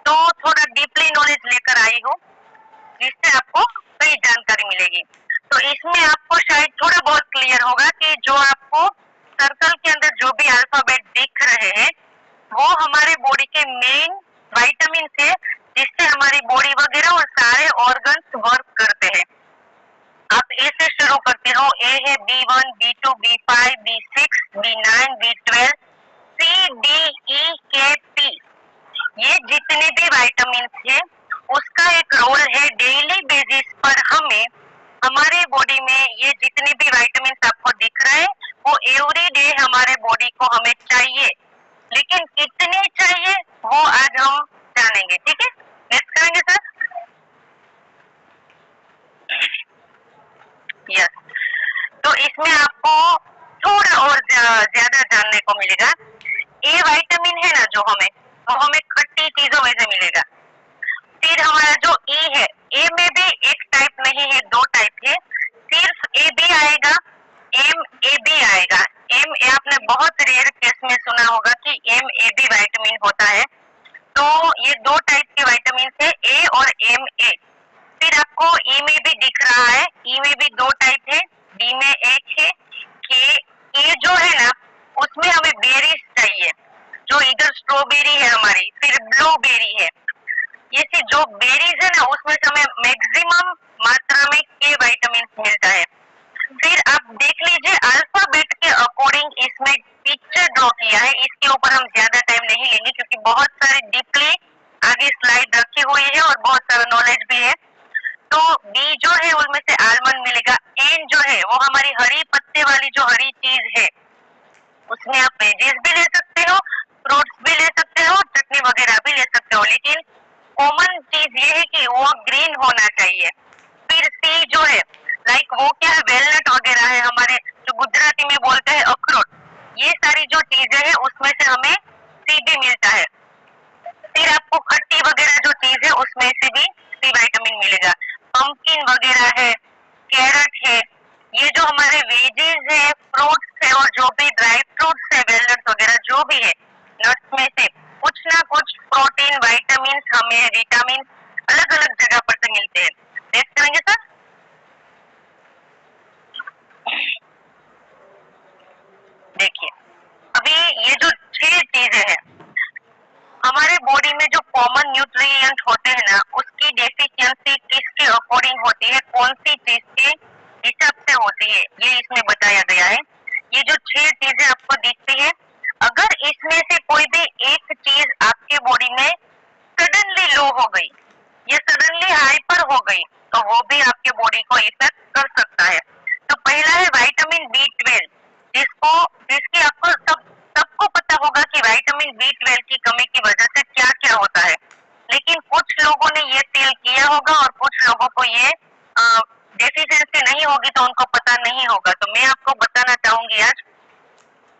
तो थोड़ा deeply knowledge लेकर आई हूँ, जिससे आपको कई जानकारी मिलेगी। तो इसमें आपको शायद थोड़ा बहुत क्लियर होगा कि जो आपको सर्कल के अंदर जो भी अल्फाबेट दिख रहे हैं वो हमारे बॉडी के मेन विटामिन है, जिससे हमारी बॉडी वगैरह और सारे ऑर्गन्स वर्क करते हैं। आप ए से शुरू करते हो, ए है B1, B2, B5, B6, B9, B12, C, D, E, K, P। ये जितने भी विटामिन है उसका एक रोल है डेली बेसिस पर हमें हमारे बॉडी में ये जितने भी विटामिन आपको दिख रहे हैं वो एवरी डे हमारे बॉडी को हमें चाहिए, लेकिन कितने चाहिए वो आज हम जानेंगे। ठीक है, नेक्स्ट करेंगे सर। यस, तो इसमें आपको थोड़ा और ज्यादा जानने को मिलेगा। ए विटामिन है ना जो हमें, वो हमें खट्टी चीजों में से मिलेगा। फिर हमारा जो ए है, ए में भी एक टाइप नहीं है, दो टाइप है, सिर्फ ए बी आएगा, एम ए बी आएगा। एम ए आपने बहुत रेयर केस में सुना होगा कि एम ए बी विटामिन होता है। तो ये दो टाइप के विटामिन है, ए और एम ए। फिर आपको ई में भी दिख रहा है, ई में भी दो टाइप है, डी में एक है, के जो है ना उसमें हमें बेरीज चाहिए, जो इधर स्ट्रॉबेरी है हमारी, फिर ब्लूबेरी है, ये जो बेरीज है ना उसमें से हमें मैक्सिमम मात्रा में के विटामिन मिलता है। फिर आप देख लीजिए अल्फाबेट के अकॉर्डिंग इसमें पिक्चर ड्रॉ किया है, इसके ऊपर हम ज्यादा टाइम नहीं लेंगे क्योंकि बहुत सारे डीपली आगे स्लाइड रखी हुई है और बहुत सारा नॉलेज भी है। तो बी जो है उनमें से आलमंड मिलेगा, एन जो है वो हमारी हरी पत्ते वाली जो हरी चीज है उसमें आप वेजेस भी ले सकते हो, फ्रूट्स भी ले सकते हो, चटनी वगैरह भी ले सकते हो, लेकिन कॉमन चीज ये है कि वो ग्रीन होना चाहिए। फिर सी जो है लाइक वो क्या है, वेलनट वगैरह है, हमारे जो गुजराती में बोलते हैं अखरोट, ये सारी जो चीजें हैं उसमें से हमें सी भी मिलता है। फिर आपको खट्टी वगैरह जो चीज है उसमें से भी सी विटामिन मिलेगा। पंपकिन वगैरह है, कैरट है, ये जो हमारे वेजेस है, फ्रूट्स है और जो भी ड्राई फ्रूट्स है, वेलनट्स वगैरह जो भी है, नट्स में से कुछ ना कुछ प्रोटीन विटामिन हमें विटामिन अलग अलग जगह पर से मिलते हैं। टेस्ट करेंगे सर। देखिए अभी ये जो 6 चीजें हैं हमारे बॉडी में जो कॉमन न्यूट्रिएंट होते हैं ना, उसकी डेफिशिएंसी किसके अकॉर्डिंग होती है, कौन सी चीज के हिसाब से होती है, ये इसमें बताया गया है। ये जो 6 चीजें आपको दिखती है, अगर इसमें से कोई भी एक चीज आपके बॉडी में सडनली लो हो गई या सडनली हाइपर हो गई तो वो भी आपके बॉडी को इफेक्ट कर सकता है। तो पहला है विटामिन B12, जिसकी आपको सबको पता होगा कि विटामिन B12 की कमी की वजह से क्या क्या होता है, लेकिन कुछ लोगों ने ये फील किया होगा और कुछ लोगों को ये डेफिशिएंसी नहीं होगी तो उनको पता नहीं होगा। तो मैं आपको बताना चाहूंगी आज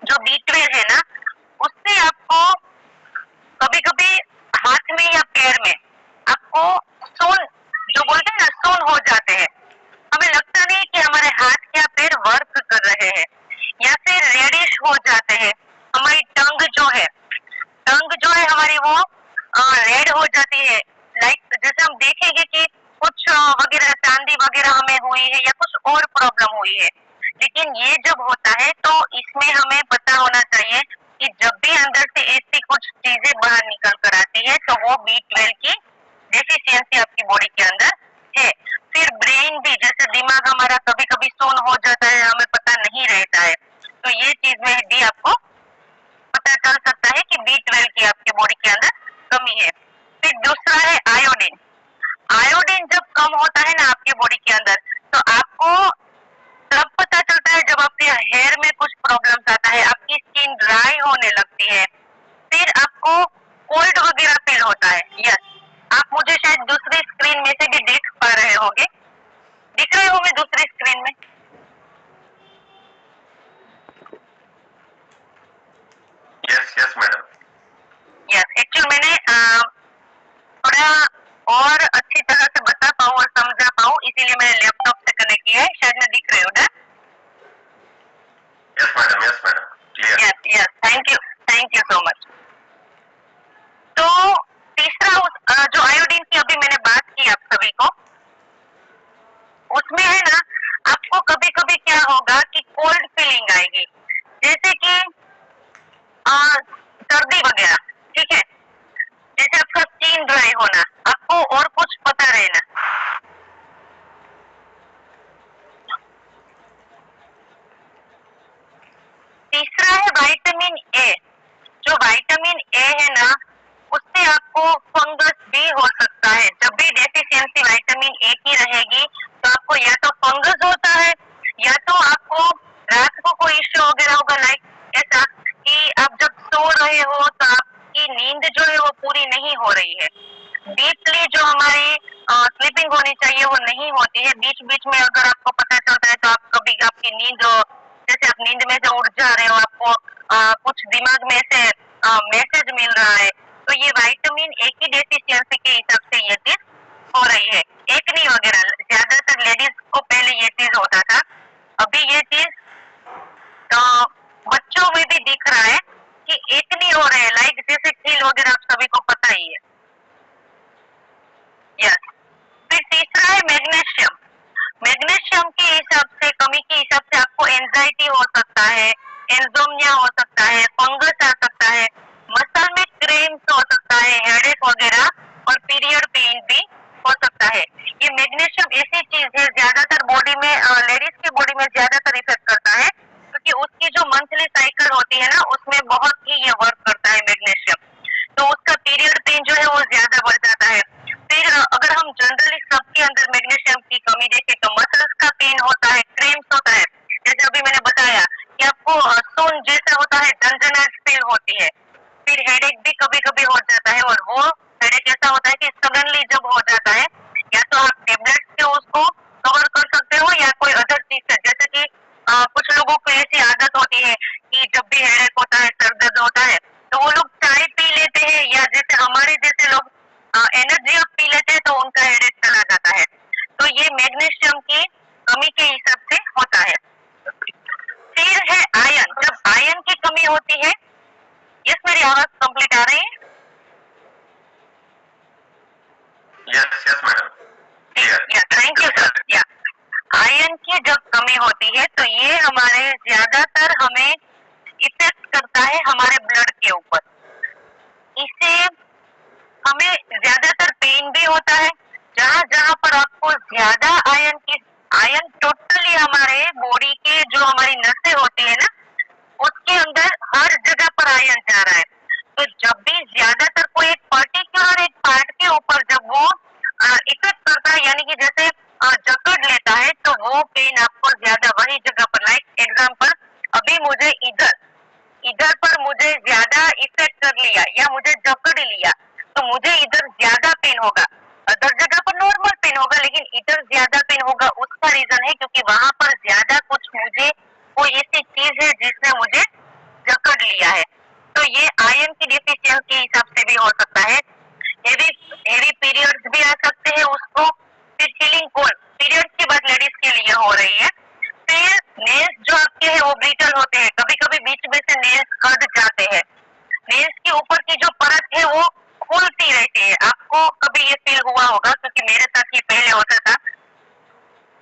जो B12 है ना, उससे आपको कभी कभी हाथ में या पैर में आपको सोन, जो बोलते हैं ना सोन हो जाते हैं, हमें लगता नहीं कि हमारे हाथ या पैर वर्क कर रहे हैं, या फिर रेडिश हो जाते हैं। हमारी टंग जो है हमारी वो रेड हो जाती है, लाइक जैसे हम देखेंगे कि कुछ वगैरह चांदी वगैरह हमें हुई है या कुछ और प्रॉब्लम हुई है। लेकिन ये जब होता है तो इसमें हमें पता होना चाहिए कि जब भी अंदर से ऐसी कुछ चीजें बाहर निकल कर आती है तो वो B12 की डेफिशिएंसी आपकी बॉडी के अंदर है। फिर ब्रेन भी, जैसे दिमाग हमारा कभी कभी सोन हो जाता है, हमें पता नहीं रहता है, तो ये चीज में भी आपको पता चल सकता है कि B12 की आपके बॉडी के अंदर कमी है। फिर दूसरा है आयोडीन। आयोडीन जब कम होता है ना आपके बॉडी के अंदर तो आपको तब पता चलता है जब आपके हेयर में कुछ प्रॉब्लम्स आता है, आपकी स्किन ड्राई होने लगती है, फिर आपको कोल्ड वगैरह फील होता है। यस, आप मुझे शायद दूसरी स्क्रीन में से भी देख पा रहे होंगे, दिख रहे होंगे दूसरी स्क्रीन में। Yes madam. यस, एक्चुअली मैंने थोड़ा और अच्छी तरह से बता पाऊँ और समझा पाऊँ इसीलिए मैंने लैपटॉप से कनेक्ट किया है, शायद मैं दिख रही हूँ ना। Yes madam clear. Yes, thank you so much. तो तीसरा सभी को। उसमें है ना, आपको कभी कभी क्या होगा कि कोल्ड फीलिंग आएगी, जैसे कि सर्दी वगैरह, ठीक है, जैसे आपका स्किन ड्राई होना, आपको और कुछ पता रहना। तीसरा है विटामिन ए। जो विटामिन ए है ना, उससे आपको फंगस भी हो सकता है। जब भी डेफिशिएंसी विटामिन ए की रहेगी तो आपको या तो फंगस होता है, या तो आपको रात को कोई इश्यू वगैरह होगा, लाइक ऐसा कि आप जब सो रहे हो तो आपकी नींद जो है वो पूरी नहीं हो रही है। डीपली जो हमारी स्लीपिंग होनी चाहिए वो नहीं होती है। बीच बीच में अगर आपको पता चलता है तो आप कभी आपकी नींद, जैसे आप नींद में से उठ जा रहे हो, आपको कुछ दिमाग में से मैसेज मिल रहा है, तो ये विटामिन ए की डेफिशिएंसी के हिसाब से ये चीज हो रही है। एक्ने वगैरह, ज्यादातर लेडीज को पहले ये चीज होता था, अभी ये चीज बच्चों में भी दिख रहा है कि एक्ने हो रहे हैं, लाइक जैसे खील वगैरह आप सभी को पता ही है। यस। फिर तीसरा है मैग्नीशियम। मैग्नीशियम के हिसाब से, कमी के हिसाब से आपको एंजाइटी हो सकता है, इंसोम्निया हो सकता है, फंगस आ सकता है, मसल में क्रैम्स हो सकता है, हेडेक वगैरह, और पीरियड पेन भी हो सकता है। ये मैग्नीशियम ऐसी चीज है, ज्यादातर बॉडी में, लेडीज की बॉडी में ज्यादातर इफेक्ट करता है, क्योंकि उसकी जो मंथली साइकिल होती है ना, उसमें बहुत ही ये वर्क करता है मैग्नीशियम। तो उसका पीरियड पेन जो है वो ज्यादा बढ़ जाता है। फिर अगर हम जनरली सबके अंदर मैग्नीशियम की कमी देखें तो मसल्स का पेन होता है, क्रैम्स होता है, जैसे अभी मैंने बताया कि आपको सून जैसा होता है, झंझनाहट फील होती है। फिर हेडेक भी कभी कभी हो जाता है, और वो हेडेक ऐसा होता है कि सडनली जब हो जाता है, या तो आप टेबलेट से उसको कवर कर सकते हो या कोई अदर चीज से, जैसे कि कुछ लोगों को ऐसी आदत होती है कि जब भी हेडेक होता है, सर दर्द होता है, तो वो लोग चाय पी लेते हैं, या जैसे हमारे जैसे लोग एनर्जी अप पी लेते हैं तो उनका हेडेक चला जाता है। तो ये मैग्नीशियम की कमी के हिसाब से होता है। फिर है आयरन। जब आयरन की कमी होती है, यस, मेरी आवाज कंप्लीट आ रही है? Yes yes madam, clear. Thank you sir. या आयरन की जब कमी होती है तो ये हमारे ज्यादातर हमें इफेक्ट करता है हमारे ब्लड के ऊपर। इससे हमें ज्यादातर पेन भी होता है। जहाँ जहाँ पर आपको ज्यादा आयरन टोटली हमारे बॉडी के जो हमारी नसें होती है ना, उसके अंदर हर जगह पर आयरन जा रहा है। तो जब भी ज्यादातर कोई एक पर्टिकुलर एक पार्ट के ऊपर जब वो इफेक्ट करता है, यानी कि जैसे जकड़ लेता है, तो वो पेन आपको ज्यादा वही जगह पर, लाइक एग्जाम्पल, अभी मुझे इधर पर मुझे ज्यादा इफेक्ट कर लिया या मुझे जकड़ लिया, तो मुझे इधर ज्यादा पेन होगा। अदर जगह पर नॉर्मल पेन होगा, लेकिन इधर ज्यादा पेन होगा। उसका रीजन है क्योंकि वहां पर ज्यादा कुछ मुझे कोई ऐसी चीज है जिसने मुझे जकड़ लिया है। तो ये आयरन की डेफिशिएंसी के हिसाब से भी हो सकता है। हेवी पीरियड्स भी आ सकते हैं उसको। फिर फीलिंग कोल्ड, पीरियड्स की बात लेडीज के लिए हो रही है। फिर नेल्स जो आपके हैं वो ब्रिटल होते हैं, कभी कभी बीच में से नेल्स कट जाते हैं। नेल्स के ऊपर की जो परत है वो खुलती रहती है। आपको कभी ये फील हुआ होगा, क्योंकि मेरे साथ ये पहले होता था।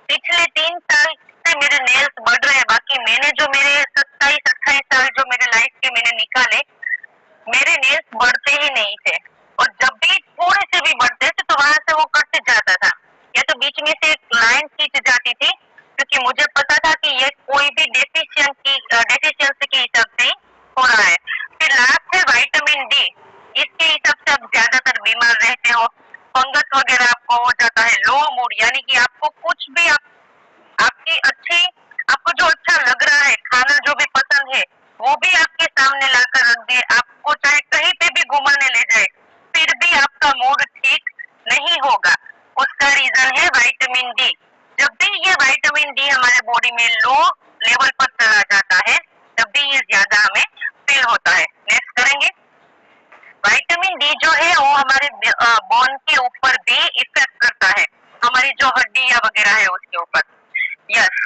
पिछले 3 साल से मेरे नेल्स बढ़ रहे हैं, बाकी मैंने जो मेरे 27-28 साल जो मेरे लाइफ के मैंने निकाले, मेरे नेल्स बढ़ते ही नहीं थे। और जब भी थोड़े से भी बढ़ते थे तो वहां से वो कट जाता था, या तो बीच में से एक लाइन खींच जाती थी, क्योंकि मुझे पता था कि ये कोई भी डेफिशिएंसी के हिसाब से ही हो रहा है। फिर लास्ट है विटामिन डी। इसके हिसाब से आप ज्यादातर बीमार रहते हो, फंगस वगैरह आपको हो जाता है, लो मूड, यानी कि आपको कुछ भी आपको जो अच्छा लग रहा है, खाना जो भी पसंद है, वो भी आपके सामने लाकर रख दे, आपको चाहे कहीं पे भी घुमाने ले जाए, फिर भी आपका मूड ठीक नहीं होगा। उसका रीजन है विटामिन डी। जब भी ये विटामिन डी हमारे बॉडी में लो लेवल पर चला जाता है, तब भी ये ज्यादा हमें फील होता है। नेक्स्ट करेंगे। विटामिन डी जो है वो हमारे बोन के ऊपर भी इफेक्ट करता है, हमारी जो हड्डियां वगैरह है उसके ऊपर। यस,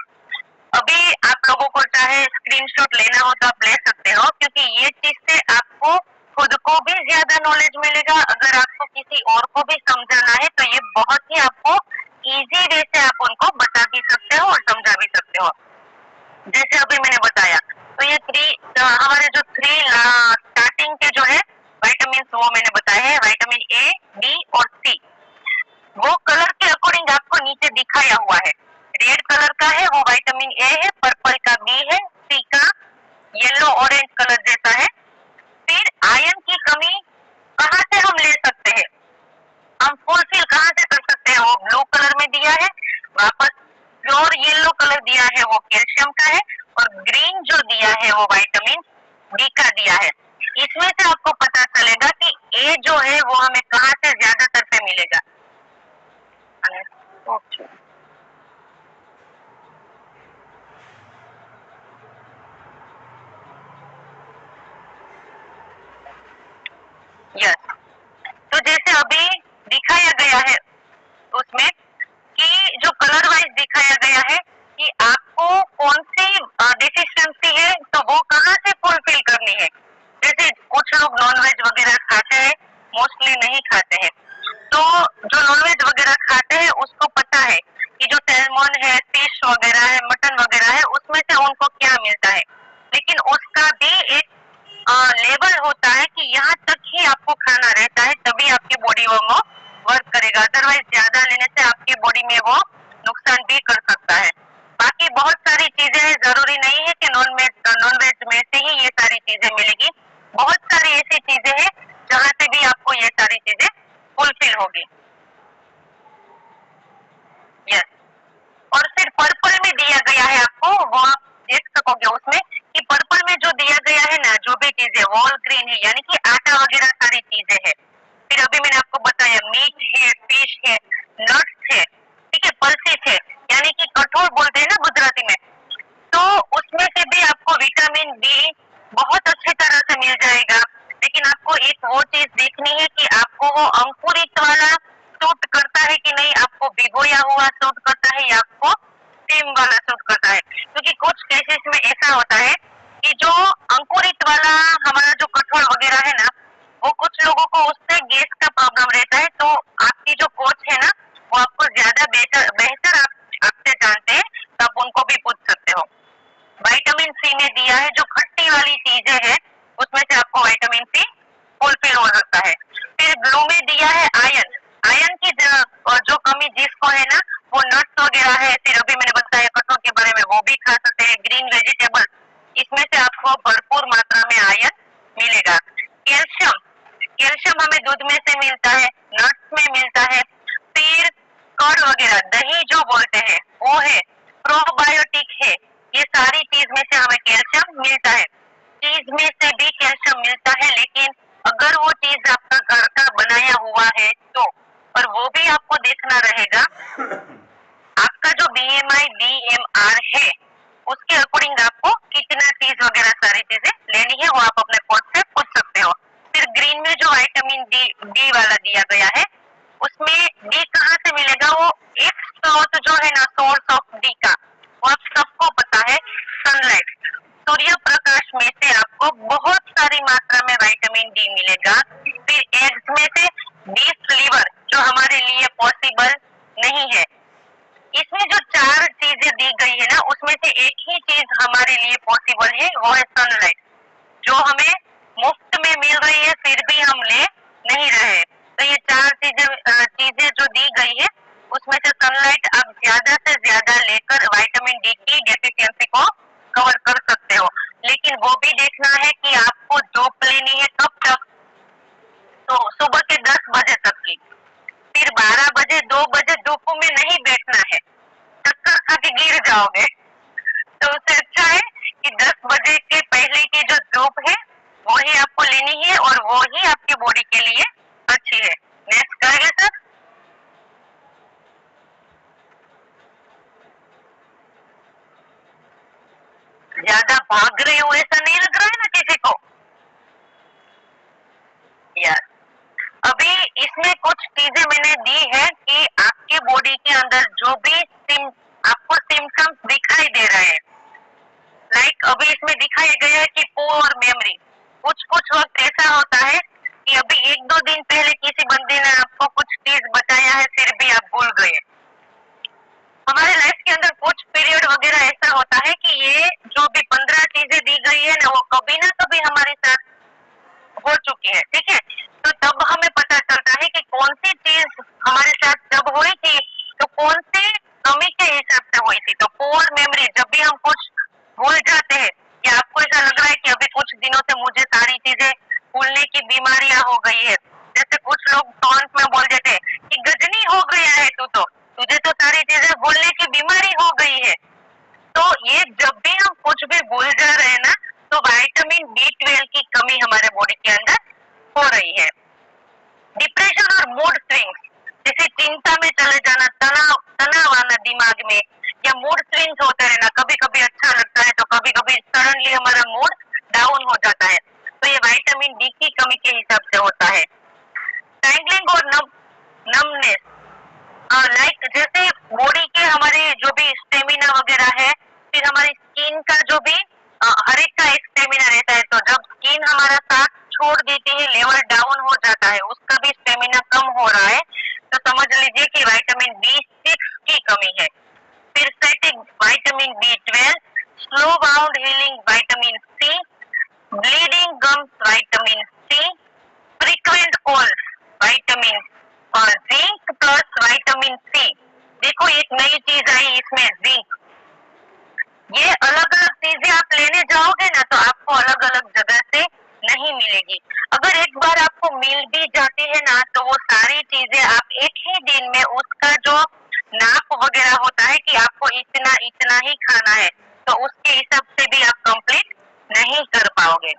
अभी आप लोगों को चाहे स्क्रीनशॉट लेना हो तो आप ले सकते हो, क्योंकि ये चीज से आपको खुद को भी ज्यादा नॉलेज मिलेगा। अगर आपको किसी और को भी समझाना है तो ये बहुत ही आपको इजी वे से आप उनको बता भी सकते हो और समझा भी सकते हो। जैसे अभी मैंने बताया तो ये हमारे जो 3 स्टार्टिंग के जो है विटामिन वो मैंने बताया है, विटामिन ए, बी और सी। वो कलर के अकॉर्डिंग आपको नीचे दिखाया हुआ है। रेड कलर का है वो विटामिन ए है, पर्पल का बी है, सी का येलो ऑरेंज कलर जैसा है। फिर आयरन की कमी कहाँ से हम ले सकते हैं, हम फुलफिल कहाँ से कर सकते हैं, वो ब्लू कलर में दिया है, वापस प्योर येलो कलर दिया है वो कैल्शियम का है, और ग्रीन जो दिया है वो विटामिन डी का दिया है। इसमें से आपको पता चलेगा कि ए जो है वो हमें कहाँ से ज्यादातर से मिलेगा। यस, तो जैसे अभी दिखाया गया है उसमें कि जो कलर वाइज दिखाया गया है कि आपको कौन सी डिफिशियंसी है तो वो कहाँ से फुलफिल करनी है। जैसे कुछ लोग नॉनवेज वगैरह खाते हैं, मोस्टली नहीं खाते हैं, तो जो नॉनवेज वगैरह खाते हैं उसको पता है कि जो सैल्मन है, फिश वगैरह है, मटन वगैरह है, उसमें से उनको क्या मिलता है। लेकिन उसका भी एक लेवल होता है कि यहाँ तक ही आपको खाना रहता है, तभी आपकी बॉडी वो वर्क करेगा। अदरवाइज ज्यादा लेने से आपकी बॉडी में वो नुकसान भी कर सकता है। बाकी बहुत सारी चीजें हैं, जरूरी नहीं है कि नॉनवेज में से ही ये सारी चीजें मिलेगी। बहुत सारी ऐसी चीजें हैं जहाँ से भी आपको ये सारी चीजें फुलफिल होगी। यस, और फिर पर्पल में दिया गया है आपको, वो आप देख सकोगे उसमें कि पर्पल में जो दिया गया है ना, जो भी चीजें होल ग्रेन है, यानी कि आटा वगैरह सारी चीजें हैं। फिर अभी मैंने आपको बताया मीट है, फिश है, नट्स है, ठीक है, पल्सेस है, यानी कि कठोर बोलते हैं ना गुजराती में, तो उसमें से भी आपको विटामिन डी बहुत अच्छी तरह से मिल जाएगा। लेकिन आपको एक वो चीज देखनी है कि आपको वो अंकुरित वाला सूट करता है कि नहीं, आपको भिगोया हुआ सूट करता है या आपको स्टीम वाला सूट करता है। क्योंकि कुछ केसेस में ऐसा होता है कि जो अंकुरित वाला हमारा जो कठोर वगैरह है ना, वो कुछ लोगों को उससे गैस का प्रॉब्लम रहता है। तो आपकी जो कोच है ना, वो आपको ज्यादा बेहतर आपसे जानते हैं, तो आप उनको भी पूछ सकते हो। विटामिन सी में दिया है जो खट्टी वाली चीजें है, उसमें से आपको विटामिन सी फुलफिल हो सकता है। फिर ब्लू में दिया है आयरन, आयरन की जो कमी जिसको है ना, वो नट्स वगैरह है, फिर अभी मैंने बताया कठोर के बारे में, वो भी खा सकते हैं। ग्रीन वेजिटेबल, इसमें से आपको भरपूर मात्रा में आयरन मिलेगा। कैल्शियम, कैल्शियम हमें दूध में से मिलता है, नट्स में मिलता है। फिर कर्ड वगैरह, दही जो बोलते हैं वो है, प्रोबायोटिक है, ये सारी चीज में से हमें कैल्शियम मिलता है। चीज में से भी कैल्शियम मिलता है, लेकिन अगर वो चीज आपका घर का बनाया हुआ है तो, और वो भी आपको देखना रहेगा आपका जो BMI BMR है उसके अकॉर्डिंग आपको कितना चीज वगैरह सारी चीजें लेनी है, वो आप अपने कोच से पूछ सकते हो। फिर ग्रीन में जो विटामिन डी वाला दिया गया है, उसमें डी कहाँ से मिलेगा, वो एक स्रोत जो है ना सोर्स ऑफ डी का, वो आप सबको पता है, सनलाइट, सूर्य प्रकाश में से आपको बहुत सारी मात्रा में विटामिन डी मिलेगा। फिर एग्स में से बीफ लिवर, जो हमारे लिए पॉसिबल नहीं है। इसमें जो 4 चीजें दी गई है ना, उसमें से एक ही चीज हमारे लिए पॉसिबल है, वो है सनलाइट, जो हमें मुफ्त में मिल रही है फिर भी हम ले नहीं रहे। तो ये 4 चीजें जो दी गई है, उसमें से सनलाइट आप ज्यादा से ज्यादा लेकर विटामिन डी की डेफिशिएंसी को कवर कर सकते हो। लेकिन वो भी देखना है कि आपको धूप लेनी है कब तक, तो सुबह के 10 बजे तक की, फिर 12 बजे 2 बजे धूप में नहीं बैठना है, चक्कर खा के गिर जाओगे। तो उससे अच्छा है कि 10 बजे के पहले की जो धूप है वो ही आपको लेनी है, और वो ही आपकी बॉडी के लिए अच्छी है। नेक्स्ट करेंगे सर। ज्यादा भाग रहे हो ऐसा नहीं लग रहा है ना किसी को? यस, अभी इसमें कुछ चीजें मैंने दी है कि आपकी बॉडी के अंदर जो भी आपको सिम्टम्स दिखाई दे रहे हैं, लाइक अभी इसमें दिखाया गया है कि पुअर मेमोरी, कुछ वक्त ऐसा होता है कि अभी 1-2 दिन पहले किसी बंदे ने आपको या मूड स्विंग्स होते रहना, कभी कभी अच्छा लगता है तो कभी कभी सडनली हमारा मूड डाउन हो जाता है, तो ये विटामिन डी की कमी के हिसाब से होता है। टैंगलिंग और नमनेस, लाइक जैसे बॉडी के हमारे जो भी स्टेमिना वगैरह है, फिर हमारी स्किन का जो भी हर एक का एक स्टेमिना रहता है, तो जब स्किन हमारा साथ छोड़ देती है, लेवल डाउन हो जाता है, उसका भी स्टेमिना कम हो रहा है, तो समझ लीजिए कि विटामिन B6 की कमी है। फिर fatigue vitamin B12, slow bound healing vitamin C, bleeding gums vitamin C, frequent calls vitamin zinc plus vitamin C। देखो एक नई चीज आई इसमें, जिंक। ये अलग अलग चीजें आप लेने जाओगे ना तो आपको अलग अलग जगह से नहीं मिलेगी। अगर एक बार आपको मिल भी जाती है ना तो वो सारी चीजें आप एक ही दिन में उसका जो नाप वगैरह होता है कि आपको इतना इतना ही खाना है, तो उसके हिसाब से भी आप कंप्लीट नहीं कर पाओगे।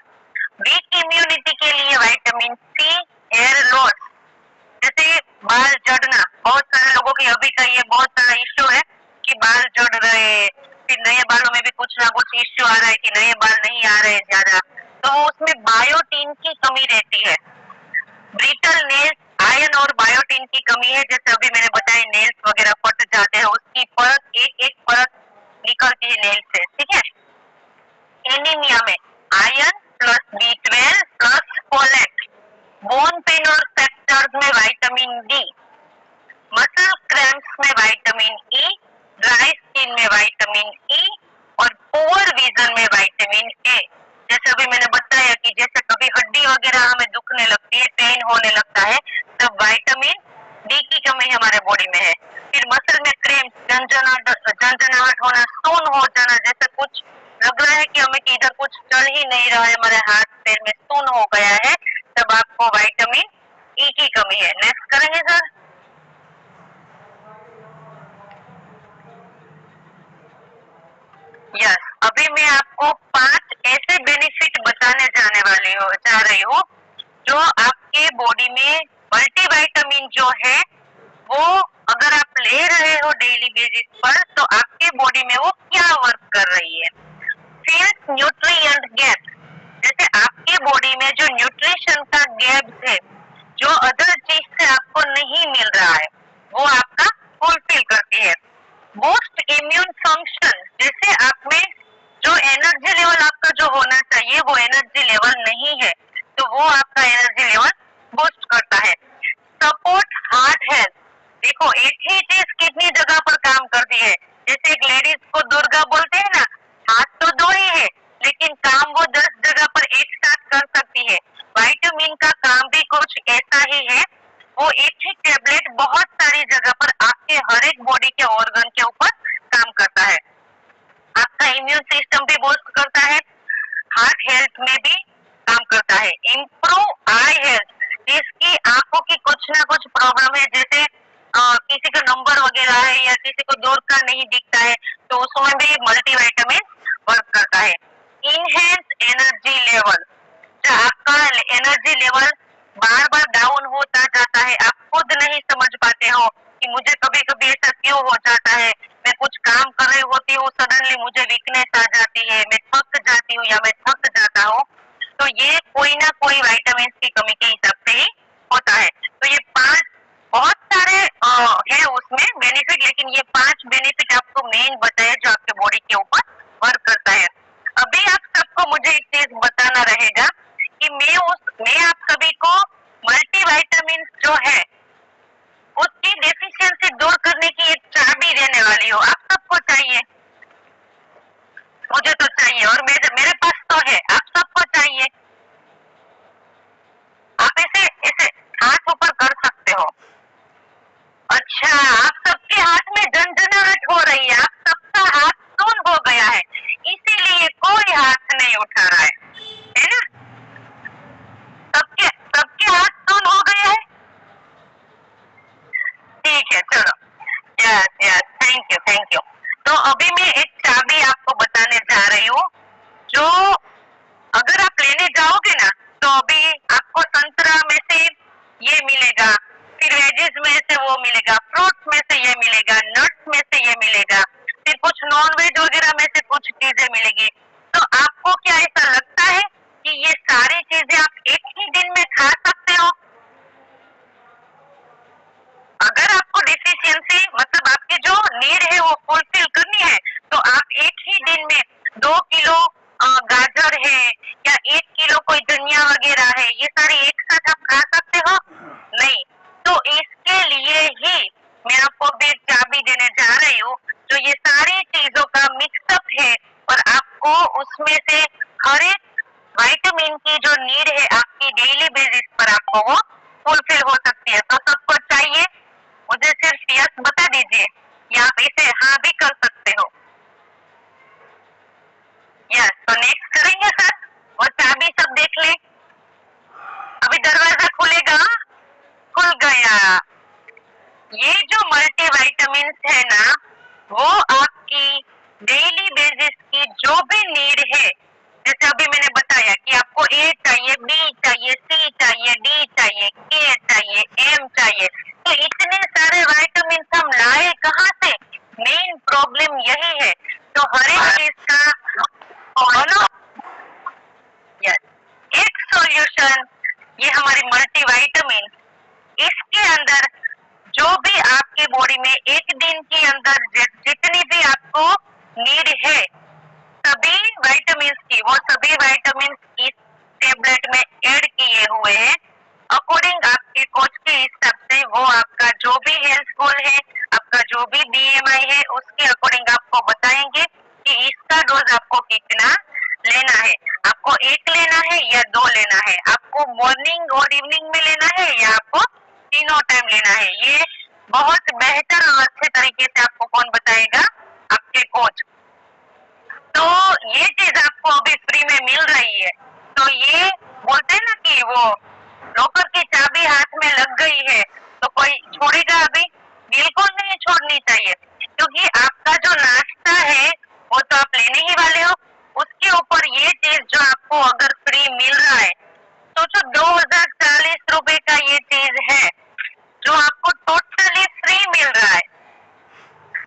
वीक इम्यूनिटी के लिए विटामिन C, हेयर लॉस, जैसे बाल झड़ना, बहुत सारे लोगों की अभी का ये बहुत सारा इश्यू है कि बाल झड़ रहे, फिर नए बालों में भी कुछ ना कुछ इश्यू आ रहा है कि नए बाल नहीं आ रहे ज्यादा, तो उसमें बायोटीन की कमी रहती है। ब्रिटल नेल्स, आयरन और बायोटीन की कमी है, जैसे अभी मैंने बताया नेल्स वगैरह फट जाते हैं, उसकी परत एक एक परत निकलती है नेल्स से, ठीक है। एनीमिया में iron plus B12 plus folate, bone pen और फ्रैक्चर्स में विटामिन D, मसल क्रैम्प्स में विटामिन E, ड्राई स्किन में विटामिन E और पुअर विजन में विटामिन A। जैसे अभी मैंने बताया कि जैसे कभी हड्डी वगैरह हमें दुखने लगती है, पेन होने लगता है, तब विटामिन D की कमी हमारे बॉडी में है। फिर मसल में क्रैम्प, झंझनाहट होना, सुन्न हो जाना, जैसे कुछ लग रहा है कि हमें कि इधर कुछ चल ही नहीं रहा है, हमारे हाथ पैर में सुन्न हो गया है, तब आपको विटामिन E की कमी है। नेक्स्ट करेंगे सर। यस, अभी मैं आपको 5 ऐसे बेनिफिट बताने जा रही हूँ जो आपके बॉडी में मल्टीविटामिन जो है वो अगर आप ले रहे हो डेली बेसिस पर तो आपके बॉडी में वो क्या वर्क कर रही है। फिल्स न्यूट्रिएंट गैप, जैसे आपके बॉडी में जो न्यूट्रिशन का गैप है, जो अदर चीज से आपको नहीं मिल रहा है, वो आपका फुलफिल करती है। बूस्ट इम्यून फंक्शन, जैसे आप में जो एनर्जी लेवल आपका जो होना चाहिए वो एनर्जी लेवल नहीं है, तो वो आपका एनर्जी लेवल बूस्ट करता है। सपोर्ट हार्ट हेल्थ, देखो एक ही चीज कितनी जगह पर काम करती है, जैसे एक लेडीज को दुर्गा बोलते हैं ना, हाथ तो दो ही है लेकिन काम वो 10 जगह पर एक साथ कर सकती है। विटामिन का काम भी कुछ ऐसा ही है, वो एक ही टेबलेट बहुत सारी जगह पर आपके हर एक बॉडी के ऑर्गन के ऊपर काम करता है। आपका इम्यून सिस्टम भी बूस्ट करता है, हार्ट हेल्थ में भी काम करता है। इम्प्रूव आई हेल्थ, जिसकी आंखों की कुछ ना कुछ प्रॉब्लम है, जैसे किसी का नंबर वगैरह है या किसी को दूर का नहीं दिखता है, तो उसमें भी मल्टीविटामिन वर्क करता है। इनहेंस एनर्जी लेवल, जो आपका एनर्जी लेवल बार बार डाउन होता जाता है, आप खुद नहीं समझ पाते हो कि मुझे कभी कभी ऐसा क्यों हो जाता है, मैं कुछ काम कर रही होती हूँ, सडनली मुझे वीकनेस आ जाती है, मैं थक जाती हूँ या मैं थक जाता हूँ, तो ये कोई ना कोई विटामिन की कमी के हिसाब से ही होता है। तो ये 5 बहुत सारे है उसमें बेनिफिट, लेकिन ये 5 बेनिफिट आपको मेन बताए जो आपके बॉडी के ऊपर वर्क करता है। अभी आप सबको मुझे एक चीज बताना रहेगा कि मैं आप सभी को मल्टीविटामिन जो है उसकी डेफिशिएंसी दूर करने की एक चाबी देने वाली हूँ। आप सबको चाहिए, मुझे तो चाहिए और मेरे पास तो है, आप सबको चाहिए। आप ऐसे हाथ ऊपर कर सकते हो। अच्छा, आप सबके हाथ में झंझनाहट हो रही है, आप सबका हाथ सुन्न हो गया है, इसीलिए कोई हाथ नहीं उठा रहा है ना? सबके हाथ सुन्न हो गया है, ठीक है, चलो। Yes, thank you. तो अभी मैं एक चाबी आपको बताने जा रही हूँ, जो अगर आप लेने जाओगे ना तो अभी आपको संतरा में से ये मिलेगा, फिर वेजेस में से वो मिलेगा, फ्रूट्स में से ये मिलेगा, नट्स में से ये मिलेगा, फिर नॉनवेज वगैरह में से कुछ चीजें मिलेगी। तो आपको क्या ऐसा लगता है कि ये सारी चीजें आप एक ही दिन में खा सकते हो? अगर आपको डिफिशियंसी मतलब आपकी जो नीड है वो फुलफिल करनी है तो आप एक ही दिन में 2 किलो गाजर है या 1 किलो कोई धनिया वगैरह है, ये सारी एक साथ आप खा सकते हो? नहीं। तो इसके लिए ही मैं आपको भी एक चाबी देने जा रही हूँ, जो ये सारी चीजों का मिक्सअप है और आपको उसमें से हर एक विटामिन की जो नीड है आपकी डेली बेसिस पर आपको वो फुलफिल हो सकती है। तो सबको चाहिए? मुझे सिर्फ यस बता दीजिए या आप इसे हाँ भी कर सकते हो। यस, तो नेक्स्ट करेंगे सर और चाबी सब देख ले। अभी दरवाजा खुलेगा, खुल गया। ये जो मल्टीविटामिन है ना, वो आपकी डेली बेसिस की जो भी नीड है, जैसे अभी मैंने बताया कि आपको ए चाहिए, बी चाहिए, सी चाहिए, डी चाहिए, के चाहिए, एम चाहिए, तो इतने सारे विटामिन हम लाए कहाँ से? मेन प्रॉब्लम यही है। तो हर एक चीज का एक सॉल्यूशन ये हमारी मल्टीविटामिन, इसके अंदर जो भी आपके बॉडी में एक दिन के अंदर जितनी भी आपको नीड है सभी विटामिन की, वो सभी विटामिन इस टेबलेट में ऐड किए हुए हैं। अकॉर्डिंग आपके कोच के हिसाब से वो आपका जो भी हेल्थ गोल है, आपका जो भी BMI है, उसके अकॉर्डिंग आपको बताएंगे कि इसका डोज आपको कितना लेना है। आपको एक लेना है या 2 लेना है, आपको मॉर्निंग और इवनिंग में लेना है या आपको तीनों टाइम लेना है, ये बहुत बेहतर और अच्छे तरीके से आपको कौन बताएगा? आपके कोच। तो ये चीज आपको अभी फ्री में मिल रही है। तो ये बोलते हैं ना कि वो लॉकर की चाबी हाथ में लग गई है तो कोई छोड़ेगा अभी? बिल्कुल नहीं छोड़नी चाहिए, क्योंकि आपका जो नाश्ता है वो तो आप लेने ही वाले हो, उसके ऊपर ये चीज जो आपको अगर फ्री मिल रहा है, सोचो 2040 रुपए का ये चीज है जो आपको टोटली फ्री मिल रहा है।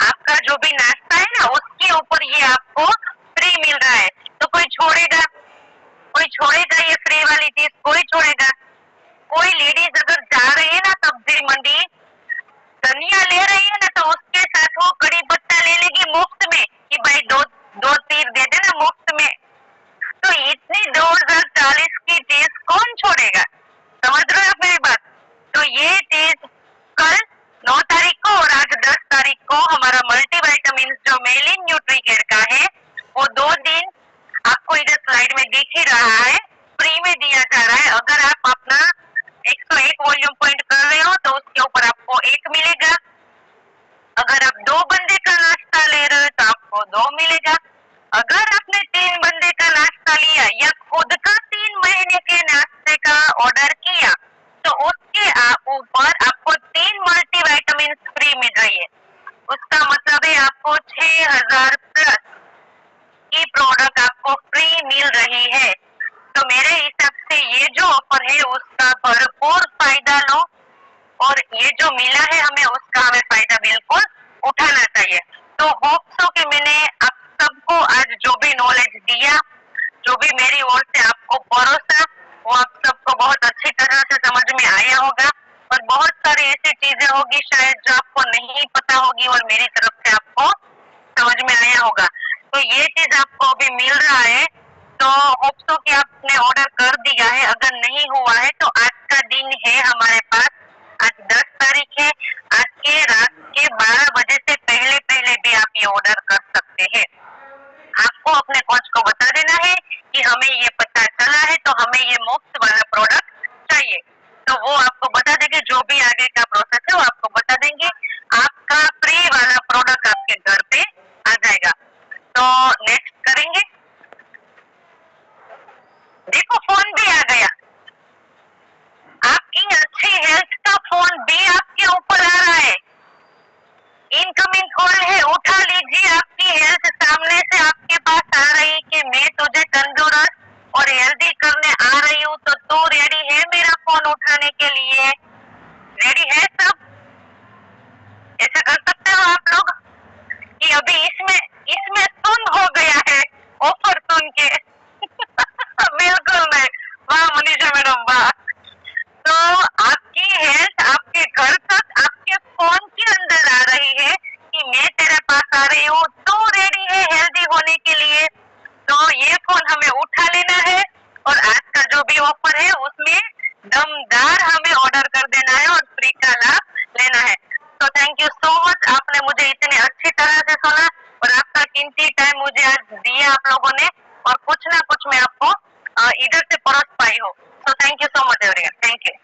आपका जो भी नाश्ता है ना, उसके ऊपर ये आपको फ्री मिल रहा है, तो कोई छोड़ेगा? कोई छोड़ेगा ये फ्री वाली चीज? कोई छोड़ेगा? कोई लेडीज अगर जा रही है ना सब्जी मंडी, धनिया ले रही है ना, तो उसके साथ वो कड़ी पत्ता ले लेगी मुफ्त में कि भाई दो तीर दे देना मुफ्त में। तो इतनी 2040 की चीज कौन छोड़ेगा? समझ रहे हो मेरी बात? तो ये चीज कल 9 तारीख को और आज 10 तारीख को हमारा मल्टीविटामिन जो मेलिन न्यूट्रीकेयर का है, वो 2 दिन आपको इधर स्लाइड में दिख ही रहा है, फ्री में दिया जा रहा है। अगर आप अपना 101 वॉल्यूम पॉइंट कर रहे हो तो उसके ऊपर आपको 1 मिलेगा। अगर आप 2 बंदे का नाश्ता ले रहे हो तो आपको 2 मिलेगा। अगर आपने 3 बंदे का नाश्ता लिया या खुद का 3 महीने के नाश्ते का ऑर्डर किया तो उसके ऊपर आपको 3 मल्टीविटामिन फ्री मिल रही है। उसका मतलब है आपको 6000 प्लस की प्रोडक्ट आपको फ्री मिल रही है। तो मेरे हिसाब से ये जो ऑफर है उसका भरपूर फायदा लो और ये जो मिला है हमें उसका हमें फायदा बिल्कुल उठाना चाहिए। तो होप सो कि मैंने आप सबको आज जो भी नॉलेज दिया, जो भी मेरी ओर से आपको भरोसा, वो आप सबको बहुत अच्छी तरह से समझ में आया होगा और बहुत सारी ऐसी चीजें होगी शायद जो आपको नहीं पता होगी और मेरी तरफ से आपको समझ में आया होगा। तो ये चीज आपको अभी मिल रहा है, तो होप सो कि आपने ऑर्डर कर दिया है। अगर नहीं हुआ है तो आज का दिन है हमारे पास, आज 10 तारीख है, आज के रात के 12 बजे से पहले पहले भी आप ये ऑर्डर कर सकते हैं। आपको अपने कोच को बता देना है कि हमें ये पता चला है तो हमें ये मुफ्त वाला प्रोडक्ट चाहिए, तो वो आपको बता देंगे। जो भी आगे का प्रोसेस है वो आपको बता देंगे। आपका फ्री वाला प्रोडक्ट आपके घर पे आ जाएगा। तो नेक्स्ट करेंगे। देखो फोन भी आ गया, आपकी अच्छी हेल्थ का फोन भी आपके ऊपर आ रहा है। इनकमिंग कॉल है, उठा लीजिए। आपकी हेल्थ सामने से आपके पास आ रही कि मैं तुझे तंदुरुस्त और हेल्दी करने आ रही हूँ, तो तू रेडी है मेरा फोन उठाने के लिए? रेडी है सब? ऐसा कर सकते हो आप लोग कि अभी इसमें फोन हमें उठा लेना है और आज का जो भी ऑफर है उसमें दमदार हमें ऑर्डर कर देना है और फ्री का लाभ लेना है। तो थैंक यू सो मच, आपने मुझे इतने अच्छी तरह से सुना और आपका कीमती टाइम मुझे आज दिया आप लोगों ने, और कुछ ना कुछ मैं आपको इधर से परोस पाई हूँ। तो thank you so much everyone, thank you.